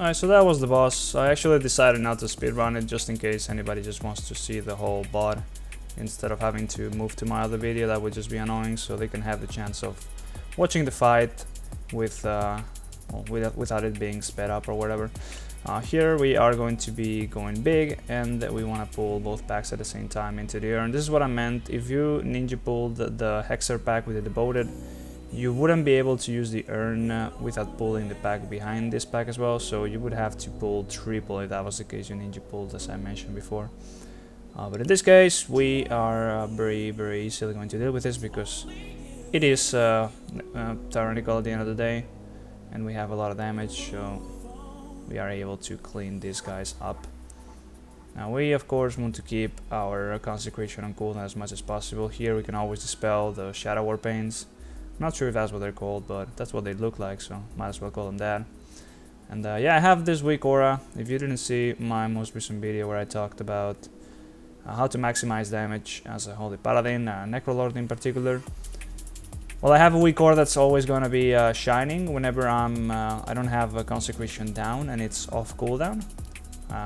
Alright, so that was the boss. I actually decided not to speedrun it just in case anybody just wants to see the whole bot instead of having to move to my other video. That would just be annoying, so they can have the chance of watching the fight with without it being sped up or whatever. Here we are going to be going big, and we want to pull both packs at the same time into the air. And this is what I meant. If you ninja pulled the Hakkar pack with the devoted, you wouldn't be able to use the urn without pulling the pack behind this pack as well, so you would have to pull triple if that was the case you ninja pulled, as I mentioned before. But in this case, we are very easily going to deal with this because it is Tyrannical at the end of the day, and we have a lot of damage, so we are able to clean these guys up. Now we of course want to keep our consecration on cooldown as much as possible. Here we can always dispel the Shadow War Pains. Not sure if that's what they're called, but that's what they look like, so might as well call them that. And yeah, I have this weak aura. If you didn't see my most recent video where I talked about how to maximize damage as a Holy Paladin, Necrolord in particular. Well, I have a weak aura that's always gonna be shining whenever I don't have a consecration down and it's off cooldown,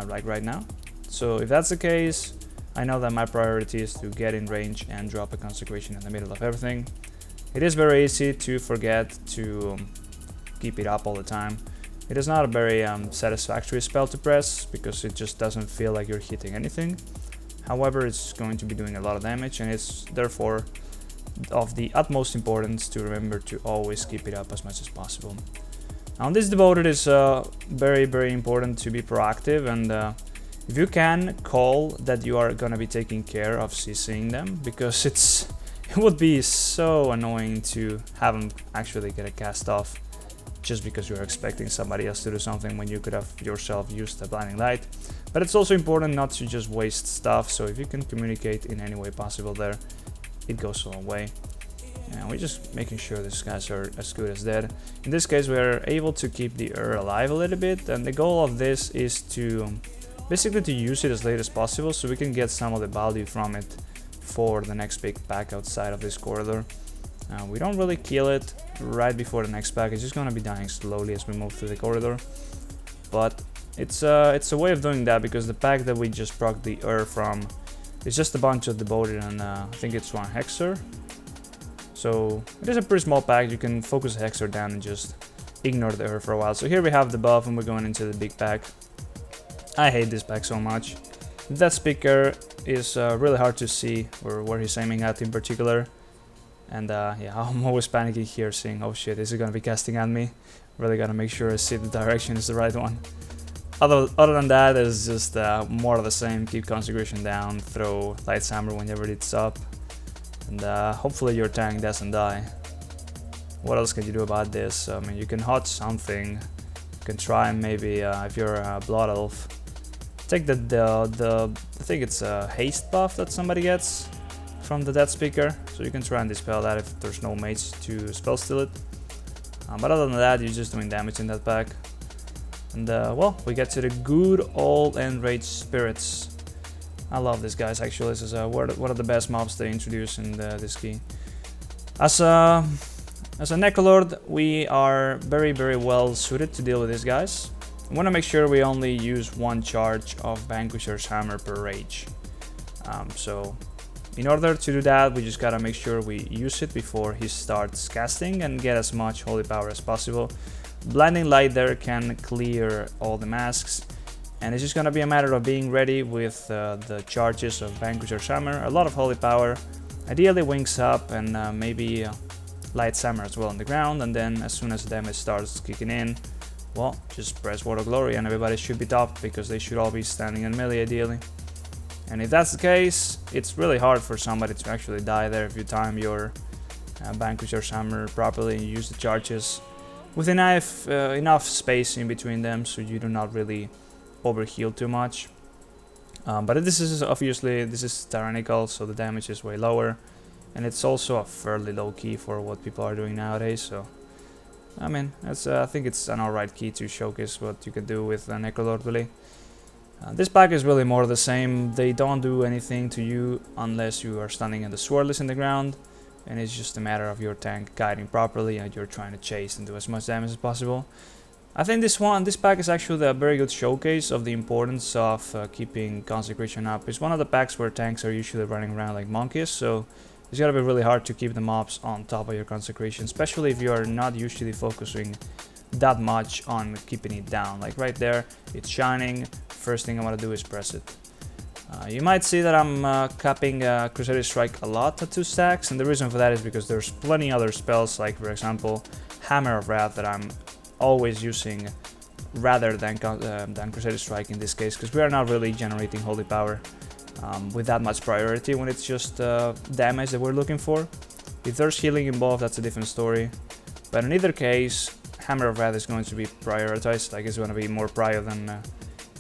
like right now. So if that's the case, I know that my priority is to get in range and drop a consecration in the middle of everything. It is very easy to forget to keep it up all the time. It is not a very satisfactory spell to press because it just doesn't feel like you're hitting anything. However, it's going to be doing a lot of damage, and it's therefore of the utmost importance to remember to always keep it up as much as possible. Now, this devoted is very important to be proactive, and if you can, call that you are gonna be taking care of CCing them, because it would be so annoying to have them actually get a cast off just because you're expecting somebody else to do something when you could have yourself used a blinding light. But it's also important not to just waste stuff, so if you can communicate in any way possible there, it goes a long way. And we're just making sure these guys are as good as dead. In this case, we're able to keep the Ur alive a little bit, and the goal of this is to basically to use it as late as possible so we can get some of the value from it for the next big pack outside of this corridor. We don't really kill it right before the next pack. It's just gonna be dying slowly as we move through the corridor, but it's a way of doing that because the pack that we just proc the Ur from is just a bunch of devoted and I think it's one Hexer. So it is a pretty small pack. You can focus Hexer down and just ignore the Ur for a while. So here we have the buff and we're going into the big pack. I hate this pack so much. That speaker is really hard to see where he's aiming at in particular. And yeah, I'm always panicking here, seeing, oh shit, is he gonna be casting at me? Really gotta make sure I see the direction is the right one. Other than that, it's just more of the same. Keep consecration down, throw Light's Hammer whenever it's up, and hopefully your tank doesn't die. What else can you do about this? I mean, you can hot something. You can try and maybe, if you're a Blood Elf, take I think it's a haste buff that somebody gets from the Death Speaker, so you can try and dispel that if there's no mage to spell steal it. But other than that, you're just doing damage in that pack. And well, we get to the good old Enraged Spirits. I love these guys actually. This is one of the best mobs they introduce in this key. As a Necrolord, we are very well suited to deal with these guys. I want to make sure we only use one charge of Vanquisher's Hammer per rage. So in order to do that, we just gotta make sure we use it before he starts casting and get as much holy power as possible. Blinding Light there can clear all the masks, and it's just gonna be a matter of being ready with the charges of Vanquisher's Hammer, a lot of holy power, ideally Wings up, and maybe Light Hammer as well on the ground, and then as soon as the damage starts kicking in, well, just press Word of Glory and everybody should be top, because they should all be standing in melee ideally. And if that's the case, it's really hard for somebody to actually die there if you time your Vanquisher's Hammer properly and use the charges with enough space in between them so you do not really overheal too much. But this is obviously, this is Tyrannical, so the damage is way lower, and it's also a fairly low key for what people are doing nowadays, so I mean, I think it's an alright key to showcase what you can do with Necrolord really. This pack is really more the same. They don't do anything to you unless you are standing in the swordless in the ground, and it's just a matter of your tank guiding properly and you're trying to chase and do as much damage as possible. I think this pack is actually a very good showcase of the importance of keeping Consecration up. It's one of the packs where tanks are usually running around like monkeys, so it's gotta be really hard to keep the mobs on top of your Consecration, especially if you are not usually focusing that much on keeping it down. Like right there, it's shining. First thing I want to do is press it. You might see that I'm capping Crusader Strike a lot at 2 stacks, and the reason for that is because there's plenty other spells, like for example Hammer of Wrath, that I'm always using rather than Crusader Strike in this case, because we are not really generating holy power with that much priority when it's just damage that we're looking for. If there's healing involved, that's a different story, but in either case Hammer of Wrath is going to be prioritized. Like, it's going to be more prior than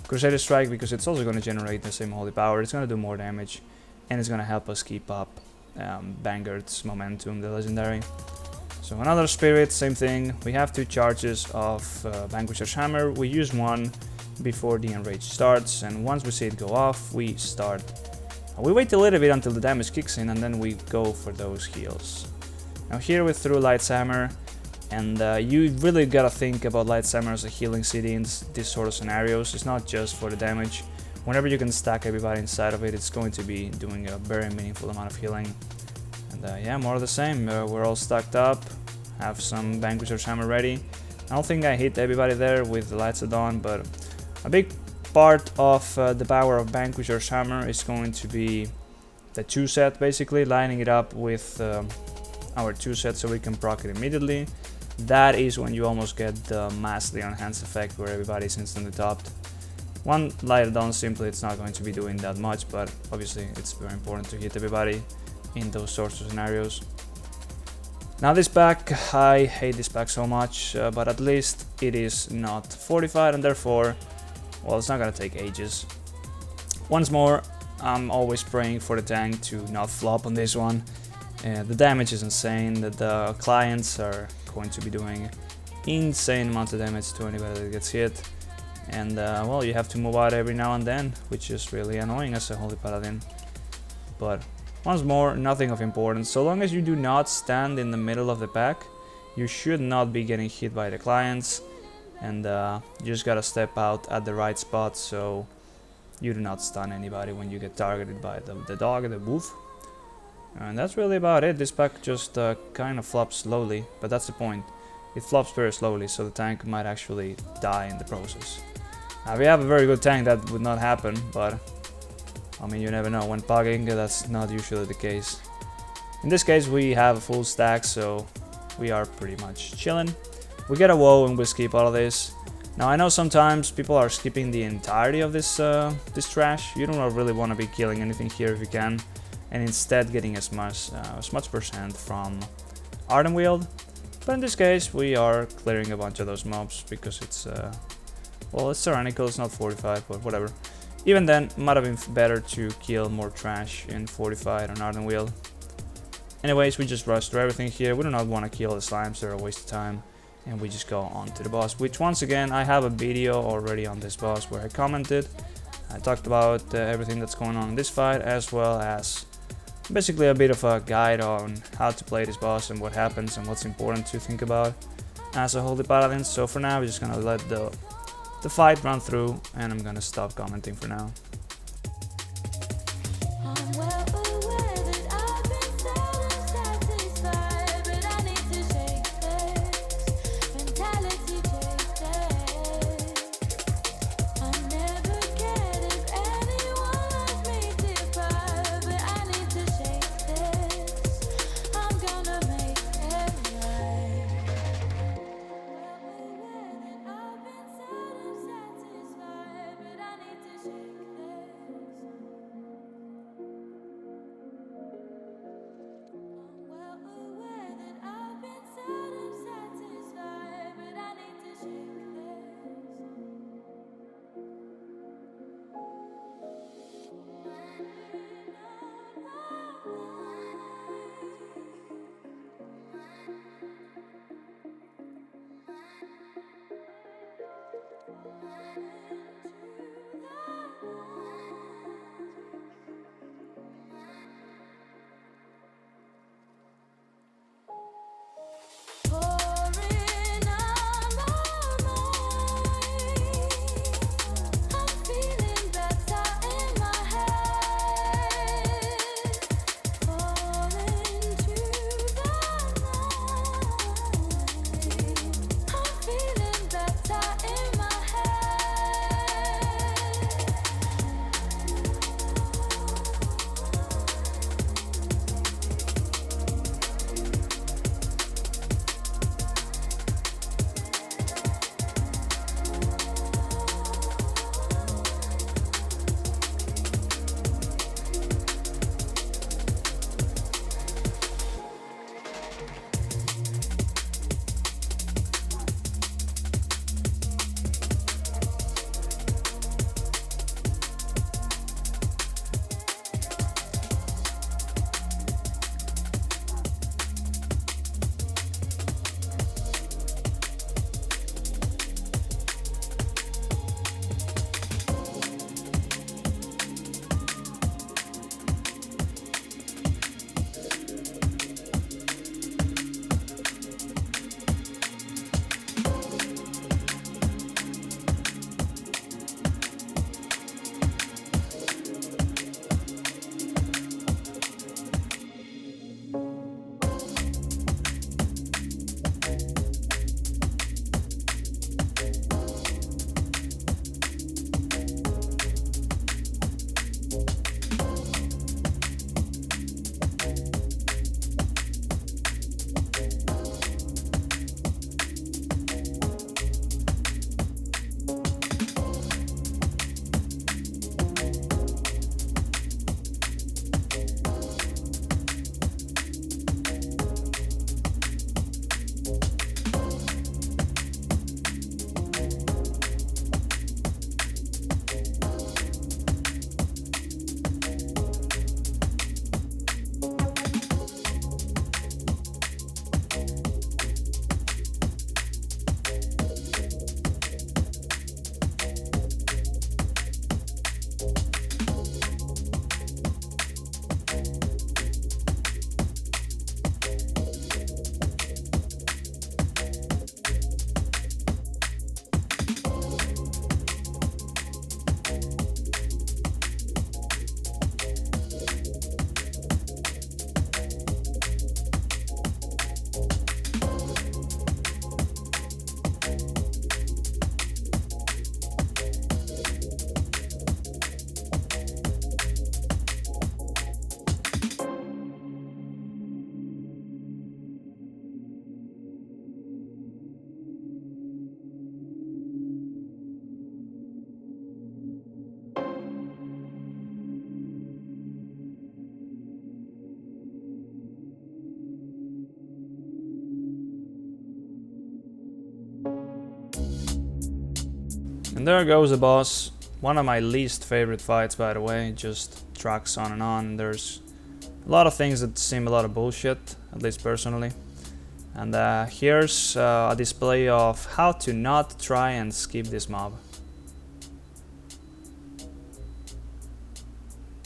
Crusader Strike, because it's also going to generate the same holy power, it's going to do more damage, and it's going to help us keep up Vanguard's momentum, the legendary. So another Spirit, same thing. We have 2 charges of Vanquisher's Hammer. We use one before the Enrage starts, and once we see it go off, we start. We wait a little bit until the damage kicks in, and then we go for those heals. Now here we threw Light's Hammer, and you really gotta think about Light's Hammer as a healing city in these sort of scenarios. It's not just for the damage. Whenever you can stack everybody inside of it, it's going to be doing a very meaningful amount of healing. And yeah, more of the same. We're all stacked up, have some Vanquisher's Hammer ready. I don't think I hit everybody there with the Lights of Dawn, but a big part of the power of Vanquisher's Hammer is going to be the 2 set, basically lining it up with our 2 set so we can proc it immediately. That is when you almost get the massively enhanced effect where everybody's instantly topped. One Light Dawn, simply it's not going to be doing that much, but obviously it's very important to hit everybody in those sorts of scenarios. Now this pack, I hate this pack so much, but at least it is not fortified, and therefore, well, it's not gonna take ages. Once more, I'm always praying for the tank to not flop on this one. The damage is insane, the clients are going to be doing insane amounts of damage to anybody that gets hit, and well, you have to move out every now and then, which is really annoying as a Holy Paladin. But once more, nothing of importance. So long as you do not stand in the middle of the pack, you should not be getting hit by the clients, and you just gotta step out at the right spot so you do not stun anybody when you get targeted by the dog, the wolf. And that's really about it. This pack just kind of flops slowly, but that's the point. It flops very slowly, so the tank might actually die in the process. If we have a very good tank, that would not happen, but I mean, you never know. When pogging, that's not usually the case. In this case, we have a full stack, so we are pretty much chilling. We get a woe and we skip all of this. Now I know sometimes people are skipping the entirety of this trash. You don't really want to be killing anything here if you can, and instead getting as much percent from Ardent Wield. But in this case, we are clearing a bunch of those mobs because it's well, it's Tyrannical, it's not fortified, but whatever. Even then, might have been better to kill more trash in fortified on Ardent Wield. Anyways, we just rush through everything here. We do not want to kill the slimes, they're a waste of time. And we just go on to the boss, which once again, I have a video already on this boss where I commented. I talked about everything that's going on in this fight, as well as basically a bit of a guide on how to play this boss and what happens and what's important to think about as a Holy Paladin. So for now, we're just gonna let the the fight run through, and I'm gonna stop commenting for now. And there goes the boss. One of my least favorite fights, by the way. Just tracks on and on. There's a lot of things that seem a lot of bullshit, at least personally. And here's a display of how to not try and skip this mob.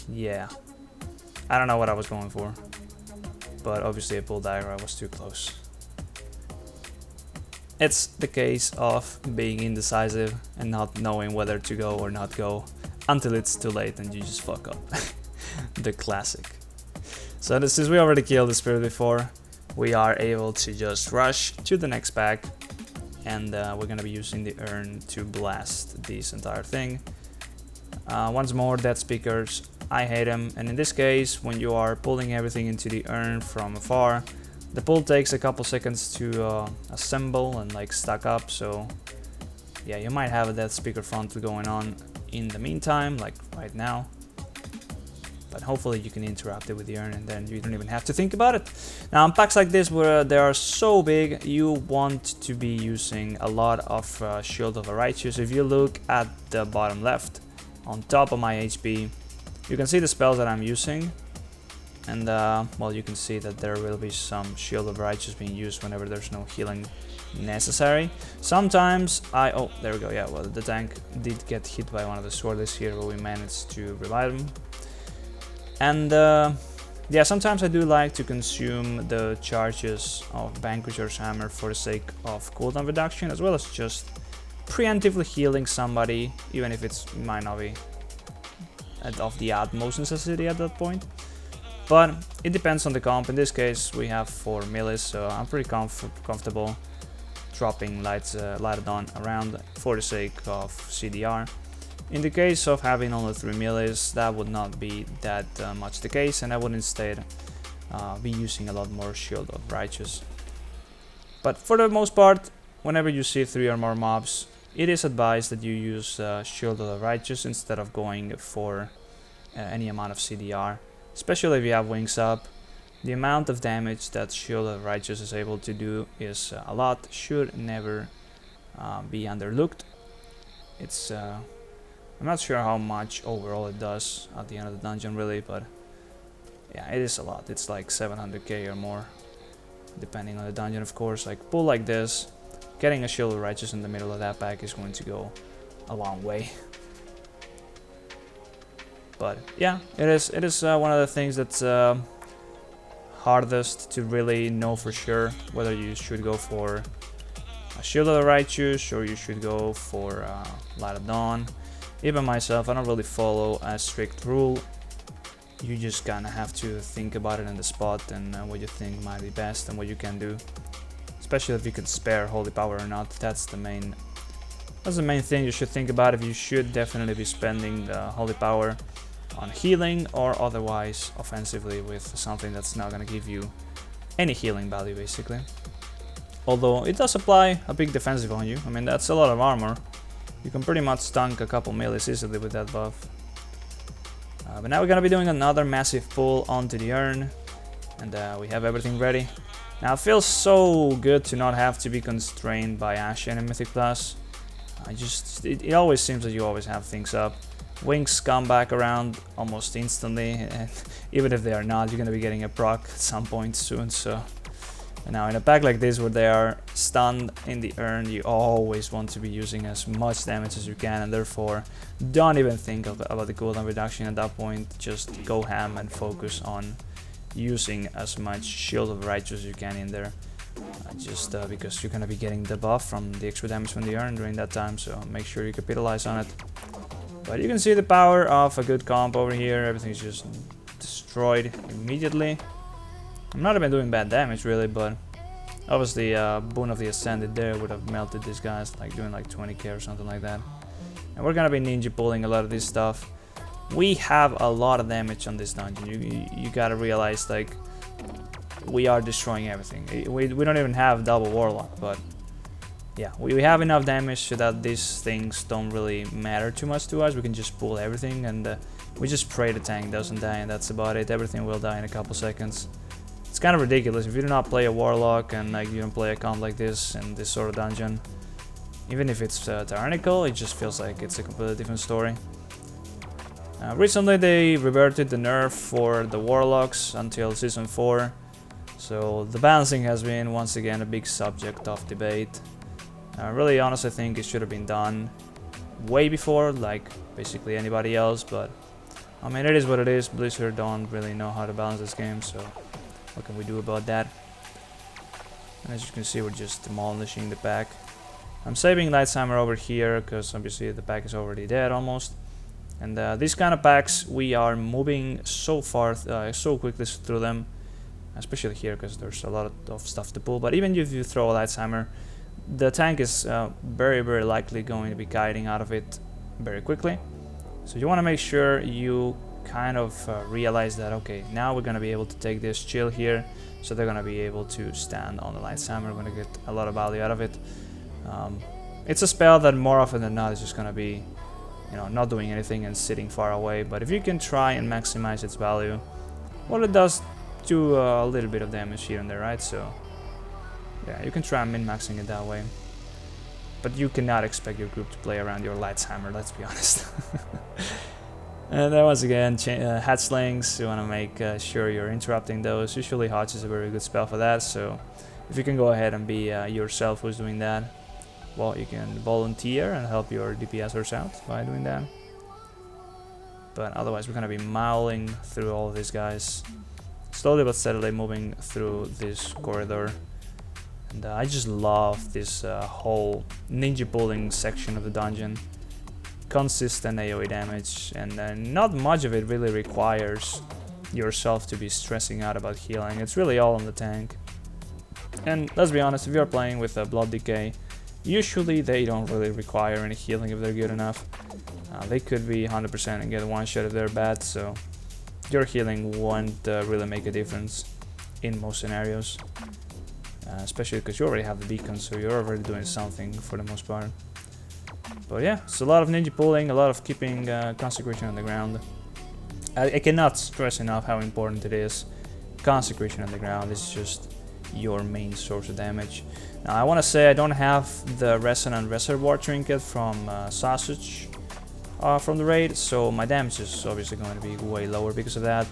Yeah, I don't know what I was going for, but obviously I pulled dagger, I was too close. It's the case of being indecisive and not knowing whether to go or not go until it's too late and you just fuck up. The classic. So since we already killed the spirit before, we are able to just rush to the next pack, and we're gonna be using the urn to blast this entire thing. Once more, dead speakers, I hate them, and in this case, when you are pulling everything into the urn from afar, the pull takes a couple seconds to assemble and like stack up, so yeah, you might have a dead speaker frontal going on in the meantime, like right now. But hopefully you can interrupt it with the urn and then you don't even have to think about it. Now on packs like this where they are so big, you want to be using a lot of Shield of the Righteous. If you look at the bottom left, on top of my HP, you can see the spells that I'm using. And well, you can see that there will be some Shield of Righteous being used whenever there's no healing necessary. Sometimes oh, there we go, yeah, well, the tank did get hit by one of the swordless here, but we managed to revive him. And yeah, sometimes I do like to consume the charges of Vanquisher's Hammer for the sake of cooldown reduction, as well as just preemptively healing somebody, even if it might not be of the utmost necessity at that point. But it depends on the comp. In this case, we have 4 melees, so I'm pretty comfortable dropping Paladin around for the sake of CDR. In the case of having only 3 melees, that would not be that much the case, and I would instead be using a lot more Shield of Righteous. But for the most part, whenever you see 3 or more mobs, it is advised that you use Shield of the Righteous instead of going for any amount of CDR. Especially if you have wings up, the amount of damage that Shield of Righteous is able to do is a lot, should never be underlooked. It's I'm not sure how much overall it does at the end of the dungeon really, but yeah, it is a lot. It's like 700k or more, depending on the dungeon of course. Like pull like this, getting a Shield of Righteous in the middle of that pack is going to go a long way. But yeah, it is one of the things that's hardest to really know for sure whether you should go for a Shield of the Righteous or you should go for Light of Dawn. Even myself, I don't really follow a strict rule. You just kind of have to think about it on the spot and what you think might be best and what you can do. Especially if you can spare Holy Power or not. That's the main thing you should think about. If you should definitely be spending the Holy Power on healing or otherwise offensively with something that's not going to give you any healing value basically. Although it does apply a big defensive on you. I mean, that's a lot of armor. You can pretty much stunk a couple melees easily with that buff. But now we're going to be doing another massive pull onto the urn, and we have everything ready. Now it feels so good to not have to be constrained by Ashen and Mythic Plus. It always seems that you always have things up. Wings come back around almost instantly, and even if they are not, you're going to be getting a proc at some point soon. So now in a pack like this where they are stunned in the urn, you always want to be using as much damage as you can, and therefore don't even think about the cooldown reduction at that point. Just go ham and focus on using as much Shield of Righteous as you can in there, because you're going to be getting the buff from the extra damage from the urn during that time, so make sure you capitalize on it. But you can see the power of a good comp over here. Everything's just destroyed immediately. I'm not even doing bad damage really, but obviously Boon of the Ascended there would have melted these guys, like doing like 20k or something like that. And we're gonna be ninja pulling a lot of this stuff. We have a lot of damage on this dungeon. You gotta realize, like, we are destroying everything. We don't even have double Warlock, but yeah, we have enough damage so that these things don't really matter too much to us. We can just pull everything, and we just pray the tank doesn't die, and that's about it. Everything will die in a couple seconds. It's kind of ridiculous if you do not play a Warlock and like you don't play a comp like this in this sort of dungeon. Even if it's Tyrannical, it just feels like it's a completely different story. Recently they reverted the nerf for the Warlocks until Season 4, so the balancing has been once again a big subject of debate. I really honestly think it should have been done way before, like basically anybody else, but I mean, it is what it is. Blizzard don't really know how to balance this game, so what can we do about that? And as you can see, we're just demolishing the pack. I'm saving Lighthammer over here because obviously the pack is already dead almost. And these kind of packs, we are moving so far, so quickly through them, especially here because there's a lot of stuff to pull. But even if you throw a Lighthammer, the tank is very, very likely going to be kiting out of it very quickly. So you want to make sure you kind of realize that, okay, now we're going to be able to take this chill here, so they're going to be able to stand on the Lighthammer. We're going to get a lot of value out of it. It's a spell that more often than not is just going to be, you know, not doing anything and sitting far away, but if you can try and maximize its value, well, it does do a little bit of damage here and there, right? So yeah, you can try min-maxing it that way, but you cannot expect your group to play around your Lighthammer, let's be honest. And then once again, hat slings, you want to make sure you're interrupting those. Usually Hodge is a very good spell for that, so if you can go ahead and be yourself who's doing that, well, you can volunteer and help your DPSers out by doing that. But otherwise, we're going to be mauling through all of these guys, slowly but steadily moving through this corridor. And I just love this whole ninja pulling section of the dungeon. Consistent AoE damage, and not much of it really requires yourself to be stressing out about healing. It's really all on the tank. And let's be honest, if you're playing with a Blood Decay, usually they don't really require any healing if they're good enough. They could be 100% and get one shot if they're bad, so your healing won't really make a difference in most scenarios. Especially because you already have the beacon, so you're already doing something for the most part. But yeah, it's a lot of ninja pulling, a lot of keeping Consecration on the ground. I cannot stress enough how important it is. Consecration on the ground is just your main source of damage. Now I want to say I don't have the Resonant Reservoir Trinket from Sausage from the raid, so my damage is obviously going to be way lower because of that.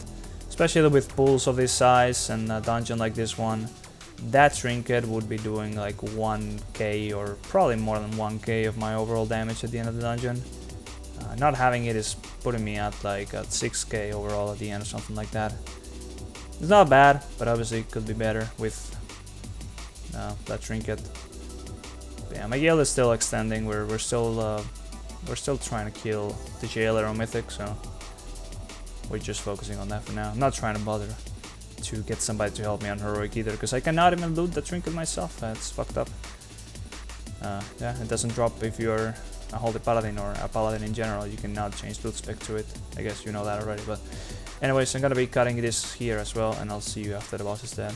Especially with pools of this size and a dungeon like this one. That trinket would be doing like 1k or probably more than 1k of my overall damage at the end of the dungeon. Not having it is putting me at like at 6k overall at the end or something like that. It's not bad, but obviously it could be better with that trinket. But yeah, my guild is still extending. We're still trying to kill the jailer on Mythic, so we're just focusing on that for now. I'm not trying to bother to get somebody to help me on Heroic either, because I cannot even loot the trinket myself. That's fucked up. Yeah, it doesn't drop if you're a Holy Paladin or a Paladin in general. You cannot change loot spec to it. I guess you know that already, but anyways, I'm gonna be cutting this here as well, and I'll see you after the boss is dead.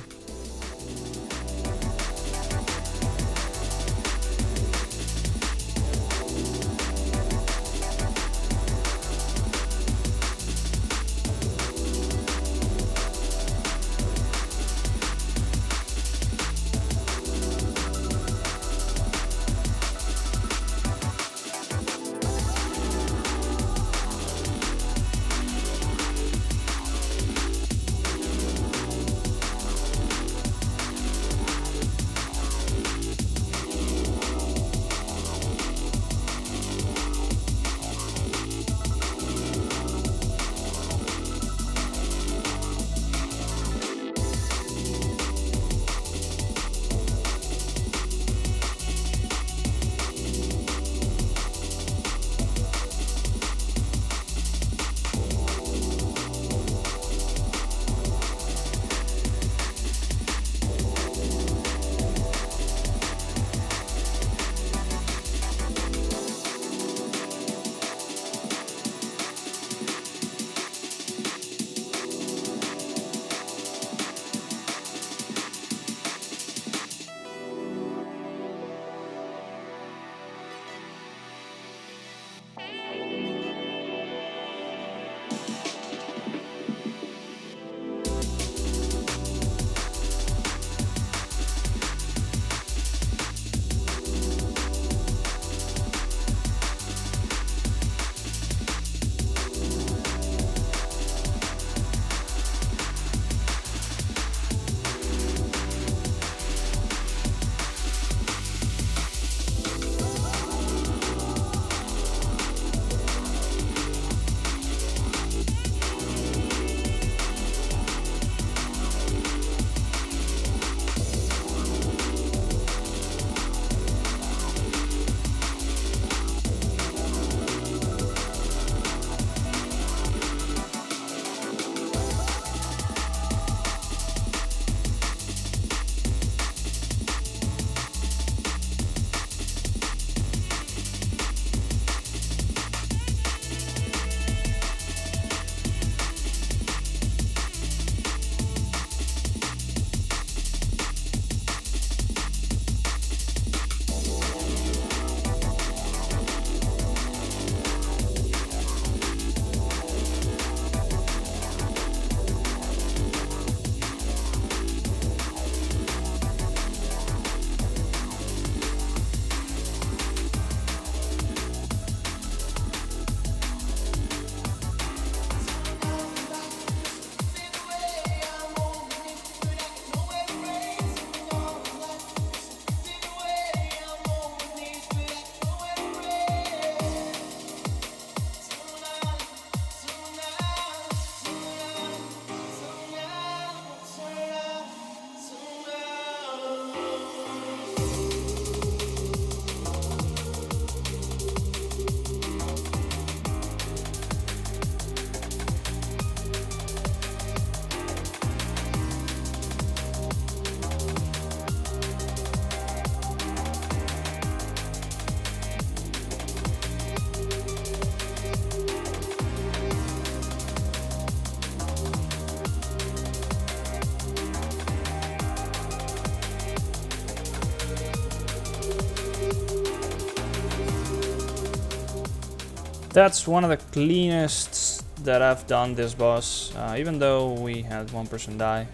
That's one of the cleanest that I've done this boss, even though we had one person die.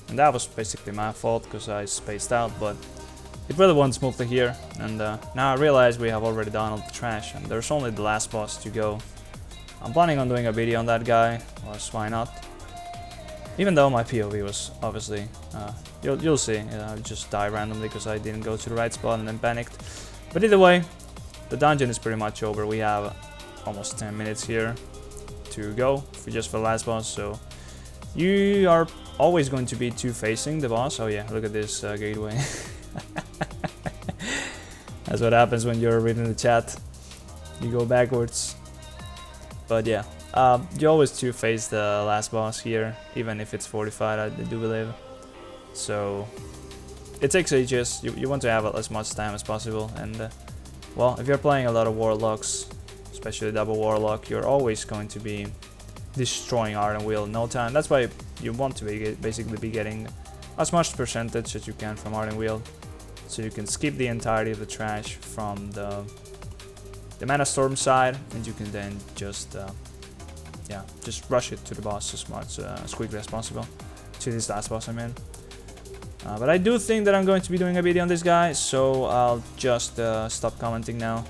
And that was basically my fault because I spaced out, but it really went smoothly here. And now I realize we have already done all the trash and there's only the last boss to go. I'm planning on doing a video on that guy, or why not? Even though my POV was obviously, you'll see, I just die randomly because I didn't go to the right spot and then panicked. But either way, the dungeon is pretty much over. We have almost 10 minutes here to go for just for the last boss, so you are always going to be two-facing the boss. Oh yeah, look at this gateway. That's what happens when you're reading the chat. You go backwards. But yeah, you always two-face the last boss here, even if it's fortified, I do believe. So it takes ages. You want to have as much time as possible, and well, if you're playing a lot of warlocks, especially double warlock, you're always going to be destroying Iron Wheel in no time. That's why you want to basically be getting as much percentage as you can from Iron Wheel, so you can skip the entirety of the trash from the Mana Storm side, and you can then just yeah, just rush it to the boss as quickly as possible. To this last boss, I mean. But I do think that I'm going to be doing a video on this guy, so I'll just stop commenting now.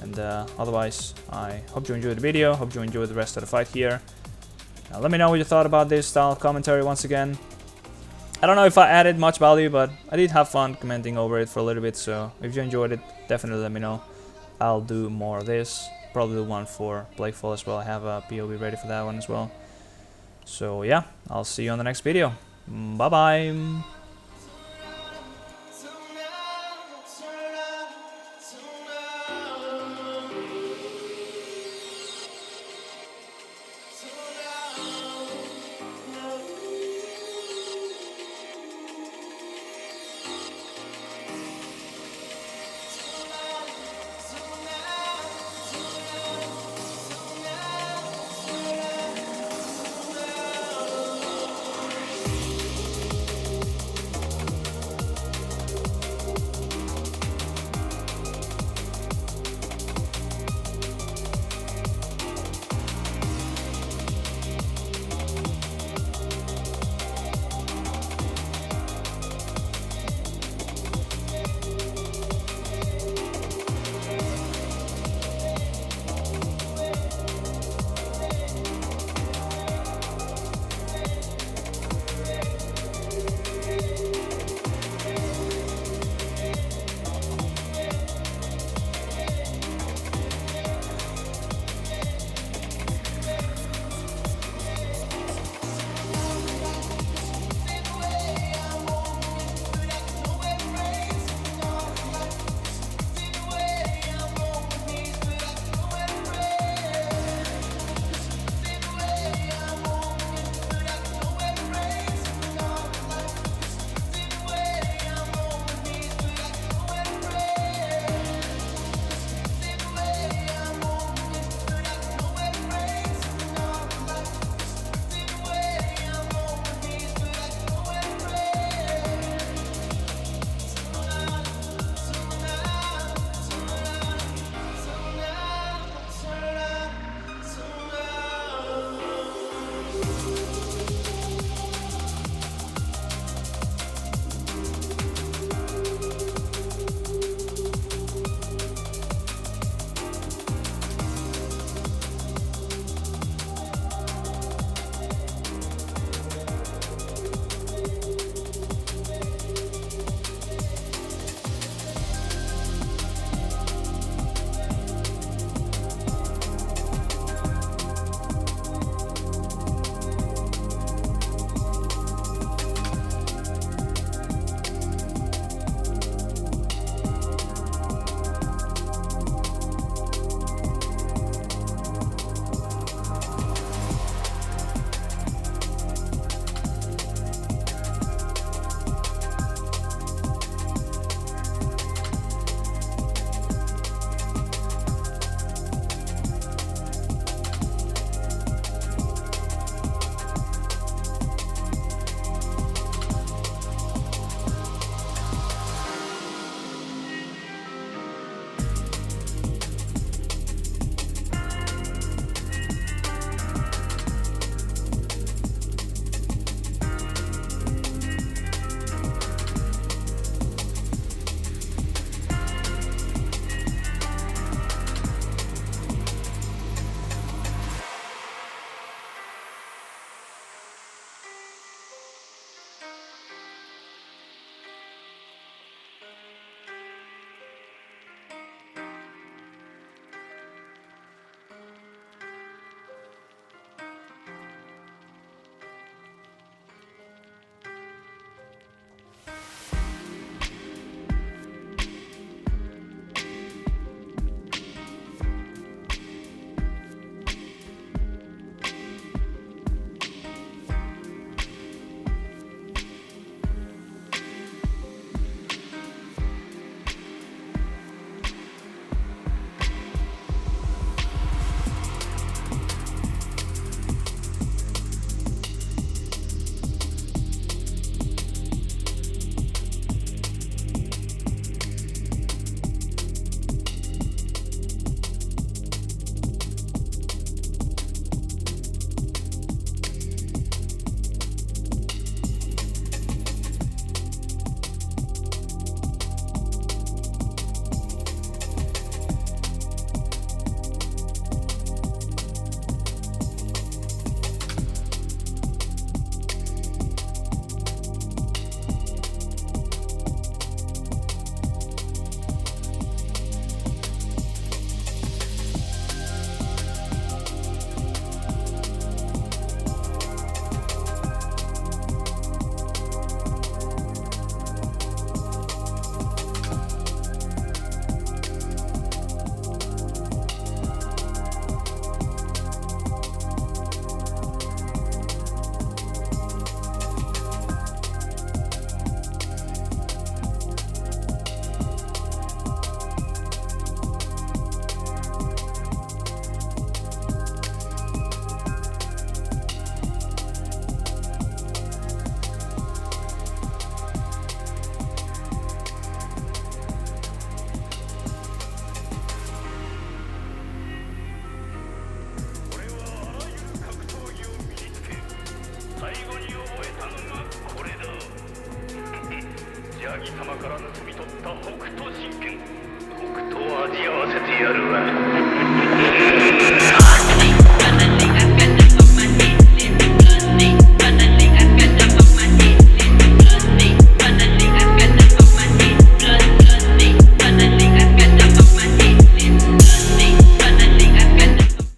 And otherwise, I hope you enjoyed the video, hope you enjoyed the rest of the fight here. Let me know what you thought about this style of commentary once again. I don't know if I added much value, but I did have fun commenting over it for a little bit, so if you enjoyed it, definitely let me know. I'll do more of this, probably do one for Blakefall as well. I have a POV ready for that one as well. So yeah, I'll see you on the next video. Bye bye!